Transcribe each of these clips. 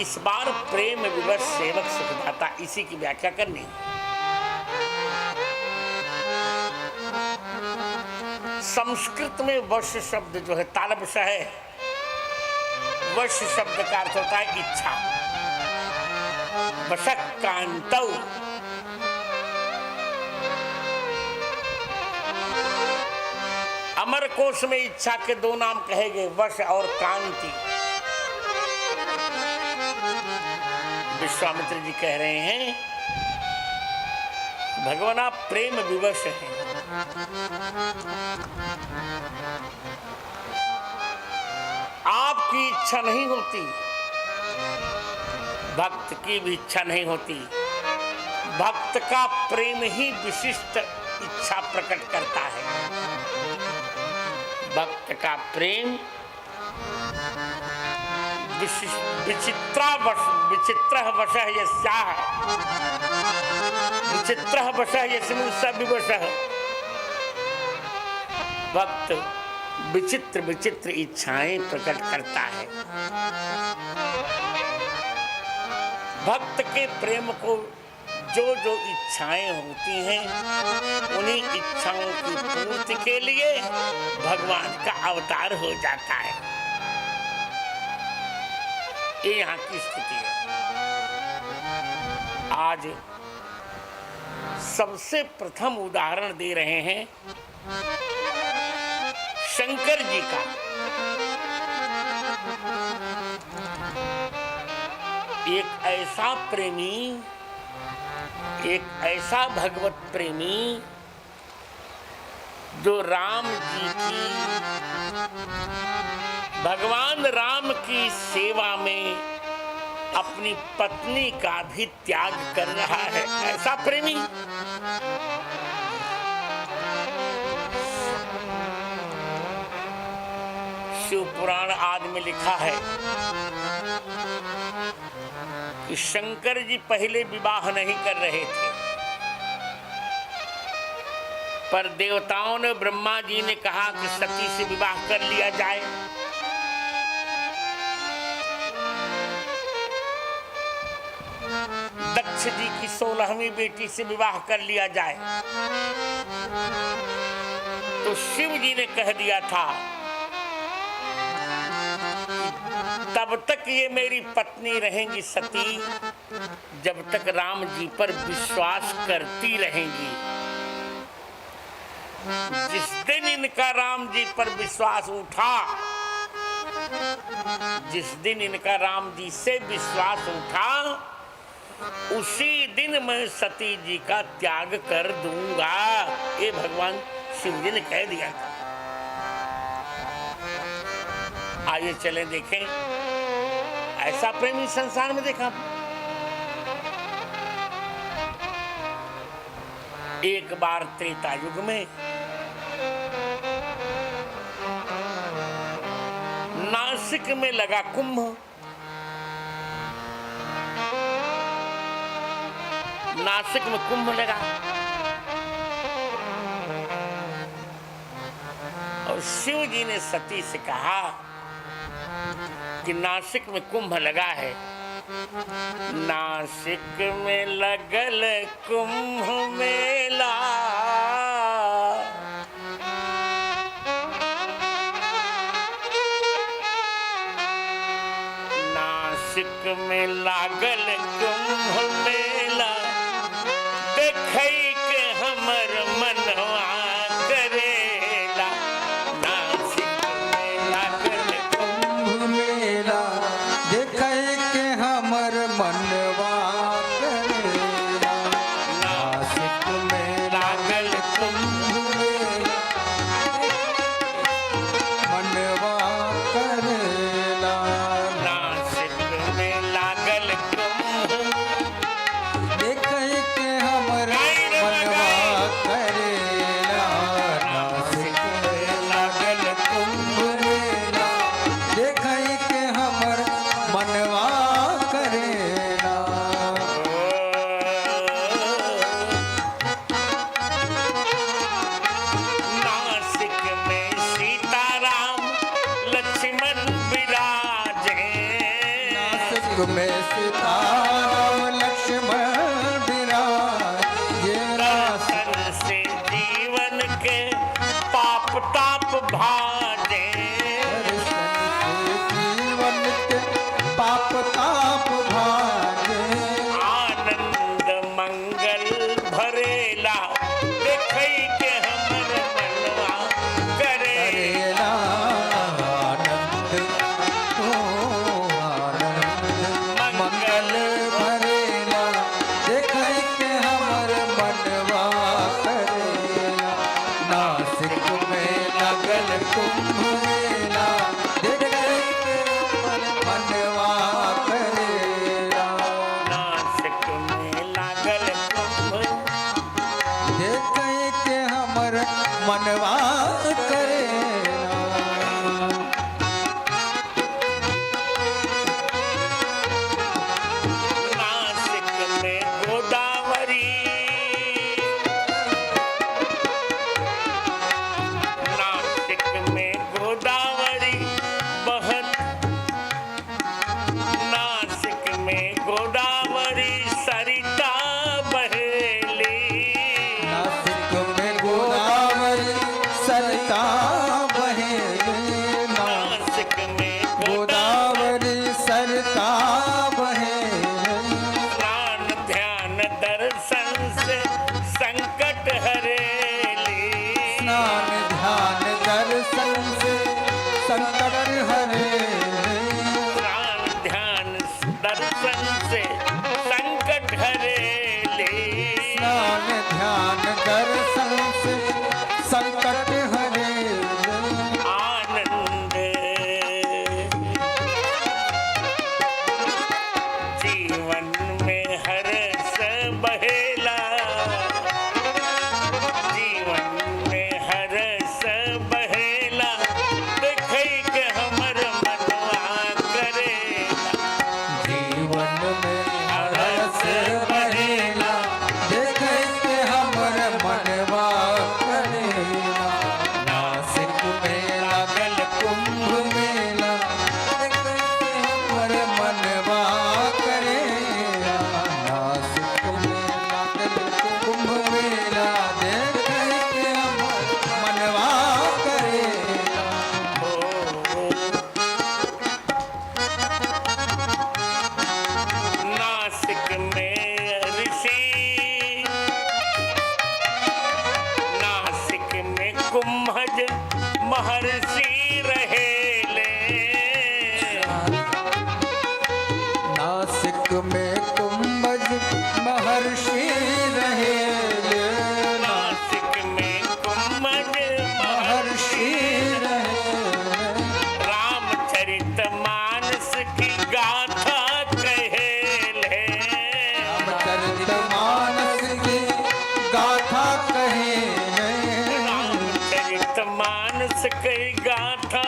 इस बार प्रेम विवश सेवक सुखदाता, इसी की व्याख्या करनी। संस्कृत में वश शब्द जो है तालवश है। वश शब्द का अर्थ होता है इच्छा। वशक्कान्तौ, अमर कोश में इच्छा के दो नाम कहे गए, वश और कांति। विश्वामित्र जी कह रहे हैं भगवान आप प्रेम विवश हैं। आपकी इच्छा नहीं होती, भक्त की भी इच्छा नहीं होती। भक्त का प्रेम ही विशिष्ट इच्छा प्रकट करता है। भक्त का प्रेम विचित्र वशः यस्याः विचित्र वशः यस्मिन् स विवशः। भक्त विचित्र विचित्र इच्छाएं प्रकट करता है। भक्त के प्रेम को जो जो इच्छाएं होती हैं, उन्हीं इच्छाओं की पूर्ति के लिए भगवान का अवतार हो जाता है। ये यहाँ की स्थिति है। आज सबसे प्रथम उदाहरण दे रहे हैं शंकर जी का। एक ऐसा प्रेमी, एक ऐसा भगवत प्रेमी जो राम जी की, भगवान राम की सेवा में अपनी पत्नी का भी त्याग कर रहा है। ऐसा प्रेमी शिव पुराण आदि में लिखा है कि शंकर जी पहले विवाह नहीं कर रहे थे, पर देवताओं ने, ब्रह्मा जी ने कहा कि सती से विवाह कर लिया जाए। दक्ष जी की 16वीं बेटी से विवाह कर लिया जाए। तो शिव जी ने कह दिया था तब तक ये मेरी पत्नी रहेंगी सती, जब तक राम जी पर विश्वास करती रहेंगी। जिस दिन इनका राम जी पर विश्वास उठा, जिस दिन इनका राम जी से विश्वास उठा, उसी दिन मैं सती जी का त्याग कर दूंगा। ये भगवान शिव जी ने कह दिया था। आइए चलें देखें, ऐसा प्रेमी संसार में देखा। एक बार त्रेता युग में नासिक में लगा कुंभ। नासिक में कुंभ लगा और शिव जी ने सती से कहा कि नासिक में कुंभ लगा है। नासिक में लगल कुंभ मेला, नासिक में लागल कुंभ मेला, देखई के हमर मनवा करेला। नासिक में लागल कुंभ मेला, देखै के हमर मनवा करेला। नासिक में लागल कुंभ मेला, मनवा करेला। नासिक में लागल कुंभ में सीताराम लक्ष्मण विराज, ये दर्शन से जीवन के पाप ताप भाजे, जीवन के पाप ताप भागे, आनंद मंगल भरेला देखई के हमर मनवा करे। करेला आनंद ओ आनंद मंगल भरेला, देखे के हमर मनवा करेला। नासिक में लगल कुंभ मेला, देखे के हमर मनवा करेला। नासिक में लागल कुंभ, देखे के हमर मनवा करेला। नासिक में गोदावरी, नासिक में गोदावरी बहत, नासिक में गोदावरी सरिता बहेली, नासिक में गोदावरी सरिता बहे, नासिक में गोदावरी सरिता बहे। स्नान ध्यान दर्शन से संकट हरेली, स्नान ध्यान दर्शन से संकट हरे, स्नान ध्यान दर्शन से संकट हरेली, स्नान ध्यान दर्शन से संकट हरे। आनंद जीवन में हर्ष बहेला, जीवन में हर्ष बहेला देखै के हमर मनवा करेला। जीवन में हरस बहेला, देखे के हमर मनवा करेला। नासिक में लागल कुंभ मेला, देखे के हमर मनवा करेला। नासिक में लागल कुंभ मेला, देखे के हमर मनवा करेला। नासिक में ऋषि, नासिक में कुंभज महर्षि रहेले, नासिक में कुंभज महर्षि रहे, नासिक में कुंभज महर्षि महर्षि रहे। रामचरित मानस की गाथा कहेले, रामचरितमानस की गाथा कहे, रामचरित मानस की गाथा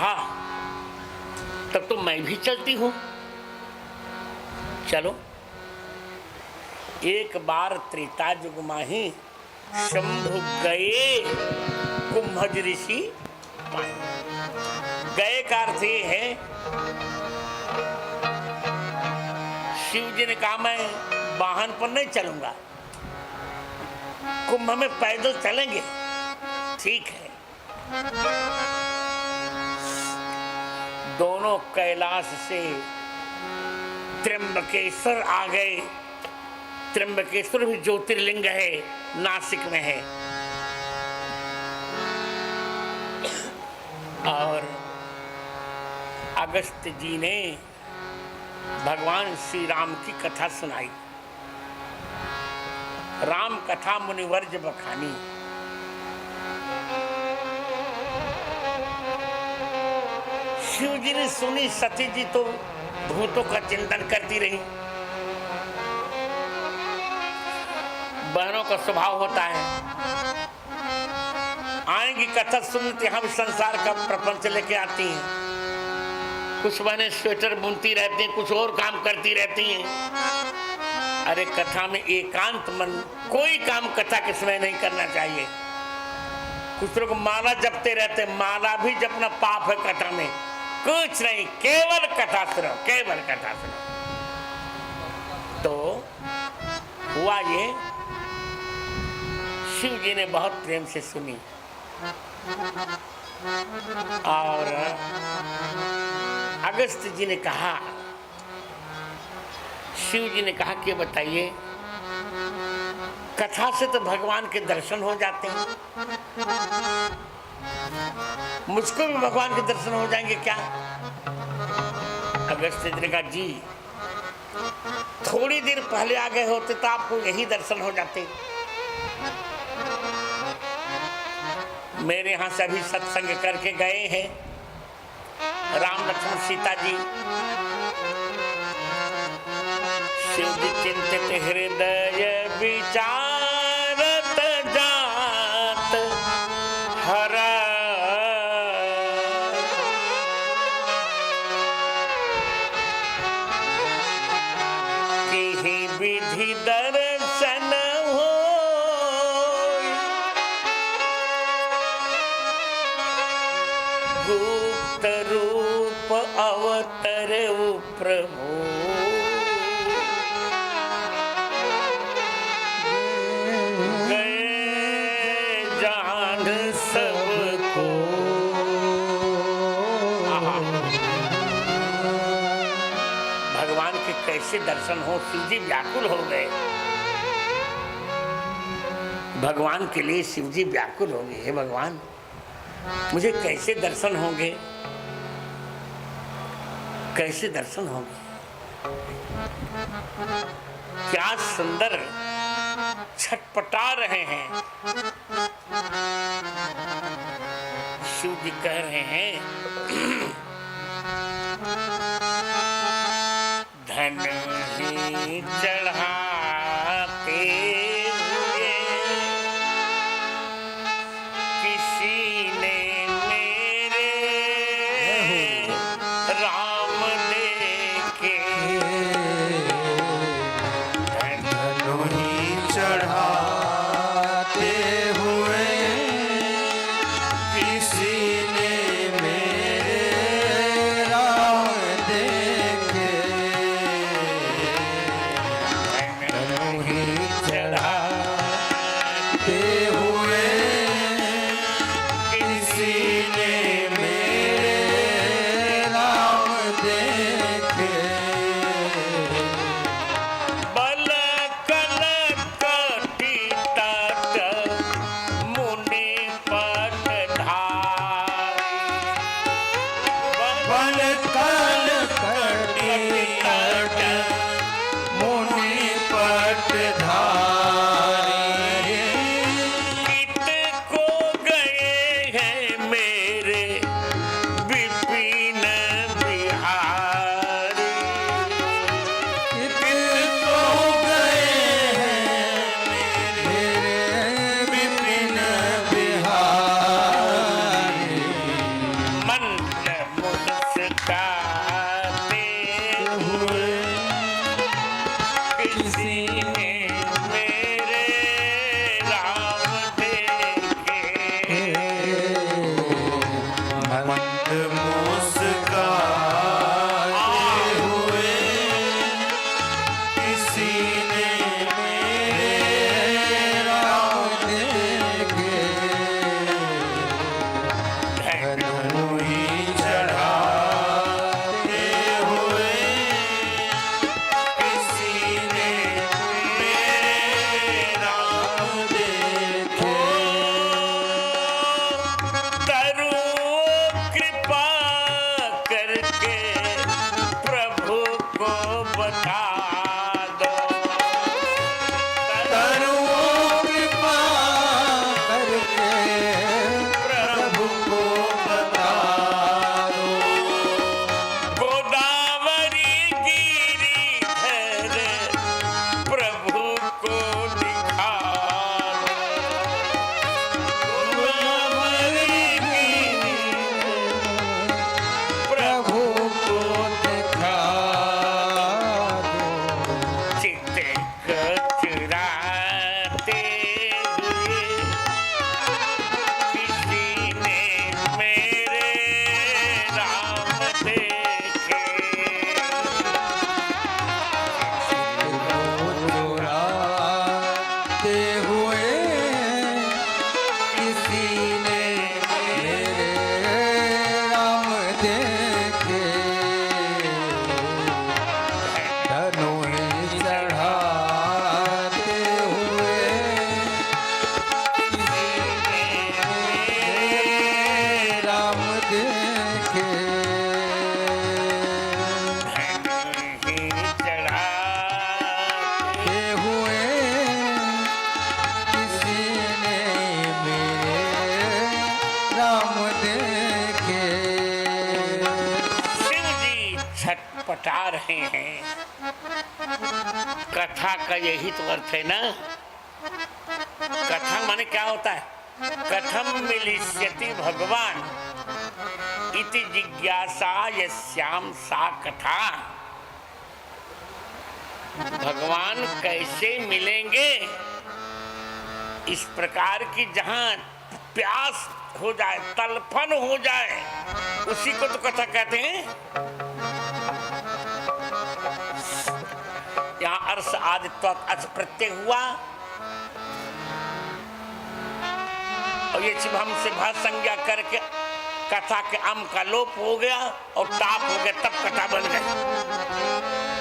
कहा तब तो मैं भी चलती हूं। चलो। एक बार त्रेता युग माही शंभु गए कुंभज ऋषि पाए। गए का अर्थ ये है, शिव जी ने कहा मैं वाहन पर नहीं चलूंगा, कुंभ में पैदल चलेंगे। ठीक है। दोनों कैलाश से त्र्यंबकेश्वर आ गए। त्र्यंबकेश्वर भी ज्योतिर्लिंग है, नासिक में है। और अगस्त जी ने भगवान श्री राम की कथा सुनाई। राम कथा मुनिवर्ज बखानी। शिव जी ने सुनी, सती जी तो भूतों का चिंतन करती रही। बहनों का स्वभाव होता है, आएंगी कथा सुनते हम संसार का प्रपंच लेके आती हैं। कुछ बहनें स्वेटर बुनती रहती हैं, कुछ और काम करती रहती हैं। अरे कथा में एकांत मन, कोई काम कथा के समय नहीं करना चाहिए। कुछ लोग माला जपते रहते, माला भी जपना पाप है कथा में। कुछ नहीं, केवल कथा सुनो, केवल कथा सुनो। तो हुआ ये, शिव जी ने बहुत प्रेम से सुनी और अगस्त जी ने कहा, शिव जी ने कहा कि बताइए, कथा से तो भगवान के दर्शन हो जाते हैं, मुझको भी भगवान के दर्शन हो जाएंगे क्या? अगस्त जी ने कहा जी, थोड़ी देर पहले आ गए होते तो आपको यही दर्शन हो जाते। मेरे यहां से अभी सत्संग करके गए हैं राम लक्ष्मण सीता जी। शिव जी चिंतित हृदय विचारत जात हरा। किहि विधि दर्शन हो गुप्त रूप अवतर प्रभु। गए जान सबको। भगवान के कैसे दर्शन हो, शिव जी व्याकुल हो गए। भगवान के लिए शिव जी व्याकुल हो गए। हे भगवान, मुझे कैसे दर्शन होंगे, कैसे दर्शन होंगे? क्या सुंदर छटपटा रहे हैं। शिव जी कह रहे हैं, धन ही चढ़ाते हुए किसी ने मेरे राम देखे। धनु ही चढ़ाते हुए किसी ने मेरे राम देखे। धनु ही चढ़ाते हुए किसी ने मेरे राम देखे। छटपटा रहे हैं। कथा का यही तो अर्थ है ना। कथा माने क्या होता है? कथम मिलिष्यति भगवान इति जिज्ञासा यस्याम सा कथा। भगवान कैसे मिलेंगे, इस प्रकार की जहां प्यास हो जाए, तलफन हो जाए, उसी को तो कथा कहते हैं। यहां अर्ष आदित्व अच प्रत्यय हुआ और ये शिवम से भा संज्ञा करके कथा के अम का लोप हो गया और ताप हो गया, तब कथा बन गई।